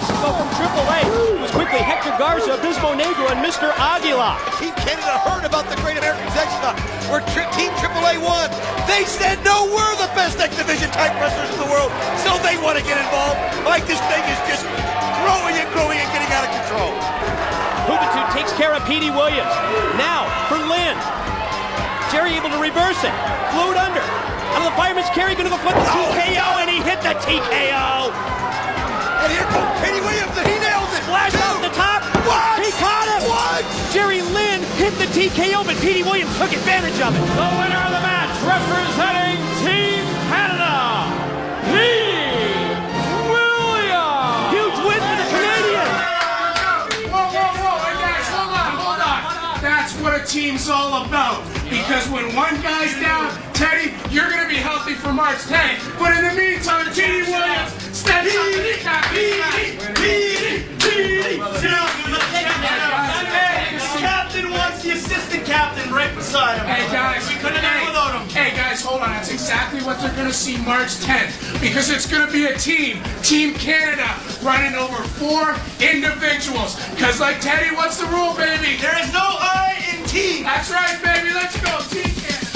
Mexico from AAA was quickly Hector Garza, Bismo Negro, and Mr. Aguilar. Team Canada heard about the Great American X-Division where Team AAA won. They said, no, we're the best X-Division type wrestlers in the world, so they want to get involved. Like, this thing is just growing and getting out of control. Juventud takes care of Petey Williams. Now for Lynn. Jerry able to reverse it. Flew it under. Out of the fireman's carry, going to the foot, the TKO, and he hit the TKO. And here comes Petey Williams, and he nails it. Flash off the top. What? He caught him. What? Jerry Lynn hit the TKO, but Petey Williams took advantage of it. The winner of the match, representing Team Canada, Petey Williams. Huge win for the Canadians. Whoa, hey guys, hold on. That's what a team's all about. Because when one guy's down, Teddy, you're going to be healthy for March 10th. But in the meantime, Petey Williams steps up to the top. Petey! Captain wants the assistant captain right beside him. Hey guys, we couldn't have done without him. Hey guys, hold on. That's exactly what they're going to see March 10th. Because it's going to be a team, Team Canada, running over 4 individuals. Because like Teddy, what's the rule, baby? There is no I in team. That's right, baby. Let's go, Team Canada.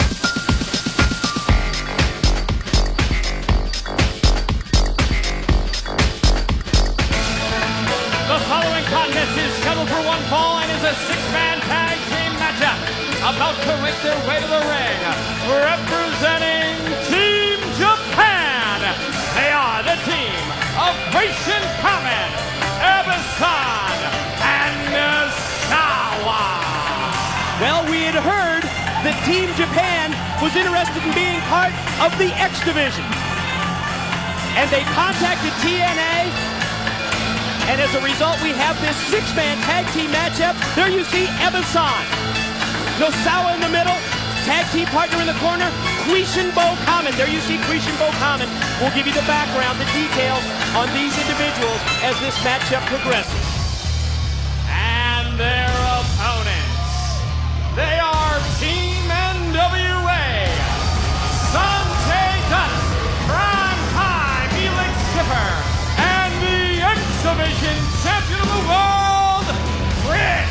The following contest is scheduled for one fall and is a 6-man tag team matchup. About to make their way to the ring, representing Team Japan. They are the team of Grayson Kamen, Eberson, and Sawa. Well, we had heard that Team Japan was interested in being part of the X Division. And they contacted TNA. And as a result, we have this 6-man tag team matchup. There you see Eberson. Nosawa in the middle. Tag team partner in the corner, Quishin Bo Kamen. There you see Quishin Bo Kamen. We'll give you the background, the details on these individuals as this matchup progresses. And their opponents, they are Team NWA, Sanjay Dutt, Prime Time, Elix Skipper, and the X-Division Champion of the World, Chris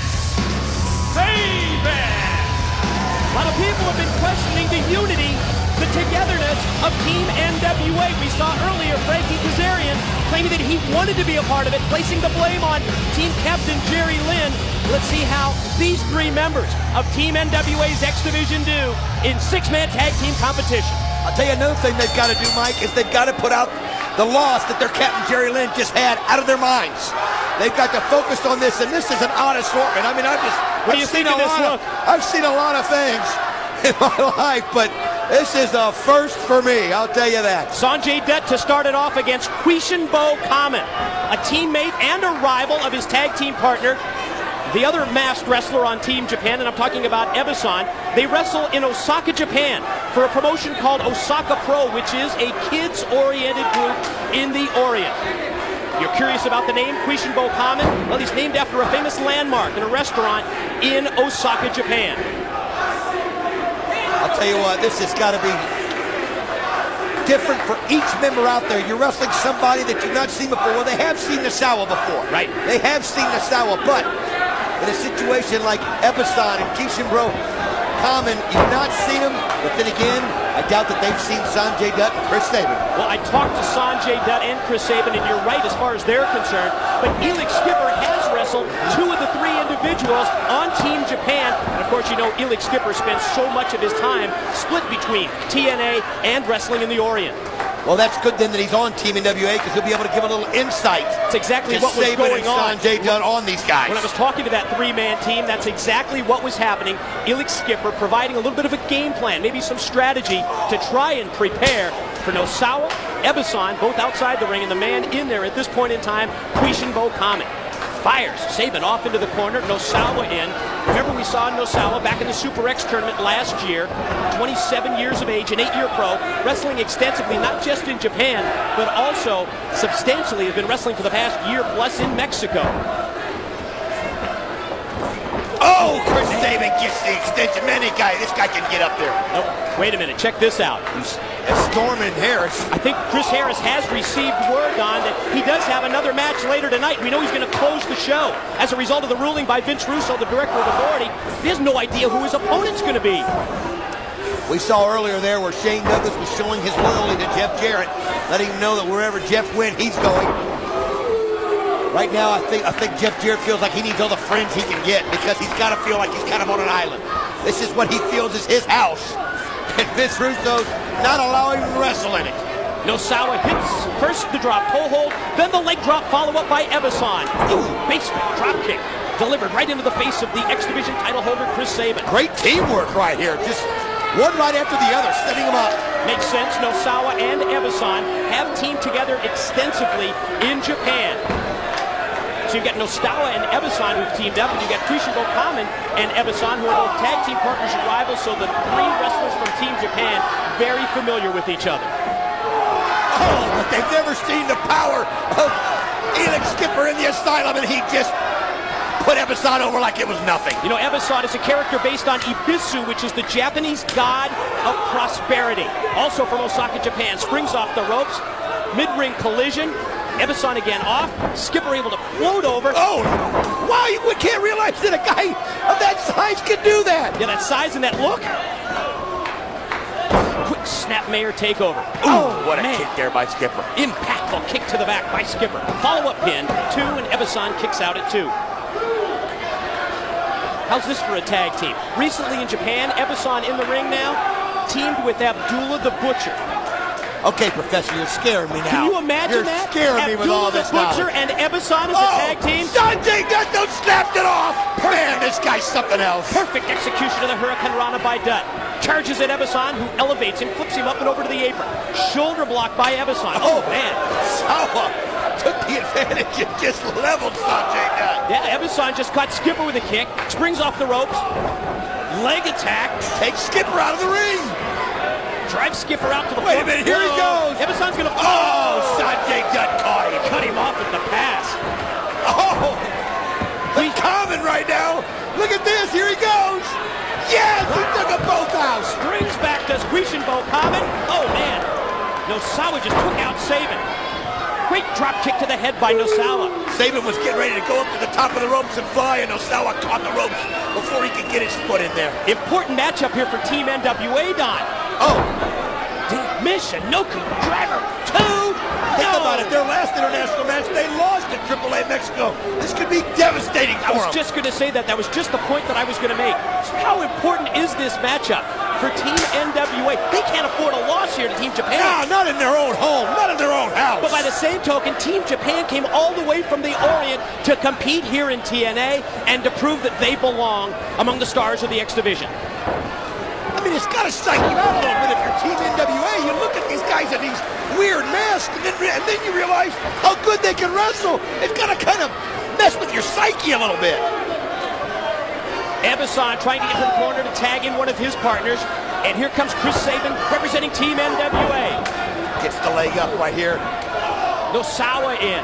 Sabin. A lot of people have been questioning the unity, the togetherness of Team NWA. We saw earlier Frankie Kazarian claiming that he wanted to be a part of it, placing the blame on team captain Jerry Lynn. Let's see how these 3 members of Team NWA's X Division do in 6-man tag team competition. I'll tell you another thing they've got to do, Mike, is they've got to put out the loss that their captain Jerry Lynn just had out of their minds. They've got to focus on this, and this is an odd assortment. I mean, I've seen a lot of things in my life, but this is a first for me, I'll tell you that. Sanjay Dutt to start it off against Quishin Bo Kamen, a teammate and a rival of his tag team partner, the other masked wrestler on Team Japan, and I'm talking about Eberson. They wrestle in Osaka, Japan for a promotion called Osaka Pro, which is a kids-oriented group in the Orient. You're curious about the name, Quishin Bo Kamen? Well, he's named after a famous landmark in a restaurant in Osaka, Japan. I'll tell you what, this has got to be different for each member out there. You're wrestling somebody that you've not seen before. Well, they have seen Nosawa before. Right. They have seen Nosawa, but in a situation like Eberson and Quishin Bo Kamen, you've not seen them, but then again, I doubt that they've seen Sanjay Dutt and Chris Sabin. Well, I talked to Sanjay Dutt and Chris Sabin, and you're right as far as they're concerned, but Elix Skipper has wrestled 2 of the 3 individuals on Team Japan, and of course, you know, Elix Skipper spends so much of his time split between TNA and wrestling in the Orient. Well, that's good then that he's on Team NWA, because he'll be able to give a little insight. That's exactly what was going on. Sanjay Dutt on these guys. When I was talking to that 3-man team, that's exactly what was happening. Elix Skipper providing a little bit of a game plan, maybe some strategy to try and prepare for Nosawa, Eberson, both outside the ring, and the man in there at this point in time, Quishin Bo Kamen. Fires Sabin off into the corner, Nosawa in. Remember, we saw Nosawa back in the Super X tournament last year, 27 years of age, an 8-year pro, wrestling extensively, not just in Japan, but also substantially has been wrestling for the past year plus in Mexico. Oh, Chris Sabin gets the extension. Man, this guy can get up there. Nope. Wait a minute. Check this out. Storming Harris. I think Chris Harris has received word on that he does have another match later tonight. We know he's going to close the show as a result of the ruling by Vince Russo, the director of Authority. He has no idea who his opponent's going to be. We saw earlier there where Shane Douglas was showing his loyalty to Jeff Jarrett, letting him know that wherever Jeff went, he's going. Right now, I think Jeff Jarrett feels like he needs all the friends he can get because he's got to feel like he's kind of on an island. This is what he feels is his house. And Vince Russo's not allowing him to wrestle in it. Nosawa hits first the drop toe hold, then the leg drop, followed up by Ebeson. Ooh, basement drop kick delivered right into the face of the X Division title holder Chris Sabin. Great teamwork right here. Just one right after the other, setting them up. Makes sense. Nosawa and Ebeson have teamed together extensively in Japan. So you've got Nosawa and Ebeson who've teamed up, and you've got Kushibo Kamen and Ebeson who are both tag team partners and rivals, so the three wrestlers from Team Japan very familiar with each other. Oh, but they've never seen the power of Elix Skipper in the Asylum, and he just put Ebeson over like it was nothing. You know, Ebeson is a character based on Ibisu, which is the Japanese god of prosperity. Also from Osaka, Japan. Springs off the ropes, mid-ring collision. Ebeson again off. Skipper able to float over. Oh, wow, you can't realize that a guy of that size can do that. Yeah, that size and that look. Quick snapmare takeover. Oh, what a kick there by Skipper. Impactful kick to the back by Skipper. Follow-up pin, 2, and Ebeson kicks out at 2. How's this for a tag team? Recently in Japan, Ebeson in the ring now, teamed with Abdullah the Butcher. Okay, Professor, you're scaring me now. Can you imagine that? You're scaring me with all this Abdullah the Butcher and Ebeson as a tag team? Sanjay Dutt snapped it off! Man, this guy's something else. Perfect execution of the Hurricane Rana by Dutt. Charges at Ebeson, who elevates him, flips him up and over to the apron. Shoulder block by Ebeson. Oh, man. Sawa took the advantage and just leveled Sanjay Dutt. Yeah, Ebeson just caught Skipper with a kick, springs off the ropes, leg attack. Takes Skipper out of the ring. Drives Skipper out to the floor. Wait a minute, here he goes. Ebeson's gonna. Oh, Sanjay Dutt caught him. Cut him off at the pass. Oh, he's coming right now. Look at this, here he goes. Yes, he took them both out. Springs back to Kushibo Kamen. Oh, man. Nosawa just took out Sabin. Great drop kick to the head by Nosawa. Sabin was getting ready to go up to the top of the ropes and fly, and Nosawa caught the ropes before he could get his foot in there. Important matchup here for Team NWA, Don. Oh. Michinoku driver 2. Think about it. Their last international match, they lost at AAA Mexico. This could be devastating for them. I was just going to say that. That was just the point that I was going to make. So how important is this matchup for Team NWA? They can't afford a loss here to Team Japan. No, not in their own home, not in their own house. But by the same token, Team Japan came all the way from the Orient to compete here in TNA and to prove that they belong among the stars of the X Division. I mean, it's got to psych you out a little bit if you're Team NWA. You look at these guys in these weird masks, and then you realize how good they can wrestle. It's got to kind of mess with your psyche a little bit. Ebeson trying to get to the corner to tag in one of his partners. And here comes Chris Sabin representing Team NWA. Gets the leg up right here. Nosawa in.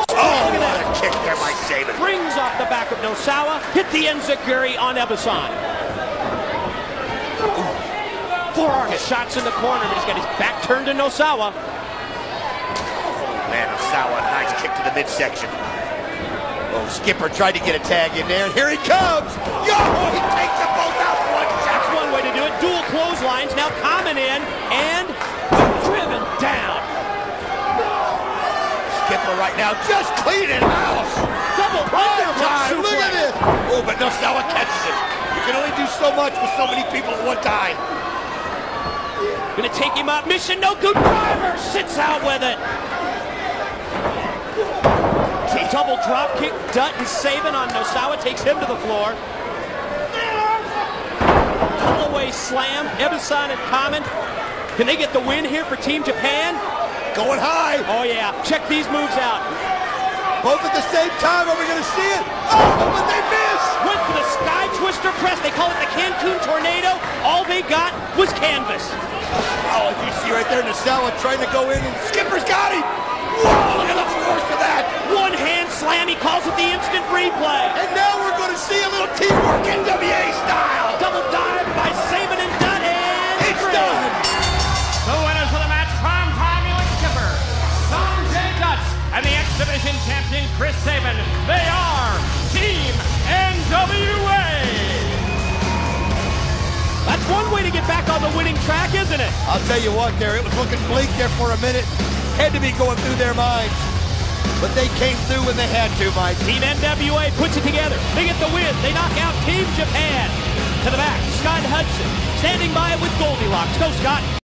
Oh, what a kick there by Sabin. Brings off the back of Nosawa. Hit the enziguri on Ebeson. Forearm shots in the corner, but he's got his back turned to Nosawa. Oh, man, Nosawa, nice kick to the midsection. Oh, Skipper tried to get a tag in there, and here he comes. Yo, he takes them both out for one shot. That's one way to do it. Dual clotheslines, now Kamen in, and driven down. Skipper right now just cleaning house. Double time. Look at this. Oh, but Nosawa catches it. You can only do so much with so many people at one time. Gonna take him out. Michinoku driver sits out with it. Double drop kick. Dutt and Sabin on Nosawa takes him to the floor. Pull away slam. Ebeson and Kamen. Can they get the win here for Team Japan? Going high. Oh yeah. Check these moves out. Both at the same time. Are we gonna see it? Oh, but they miss. Went for the Sky Twister press. They call it the Cancun Tornado. All they got was canvas. Oh, if you see right there, Nosawa trying to go in, and Skipper's got him. Whoa, look at the force of that. One hand slam. He calls it the instant replay. And now we're going to see a little on the winning track, isn't it? I'll tell you what there, it was looking bleak there for a minute. Had to be going through their minds. But they came through when they had to, Mike. Team NWA puts it together. They get the win. They knock out Team Japan. To the back, Scott Hudson standing by with Goldilocks. Go, Scott.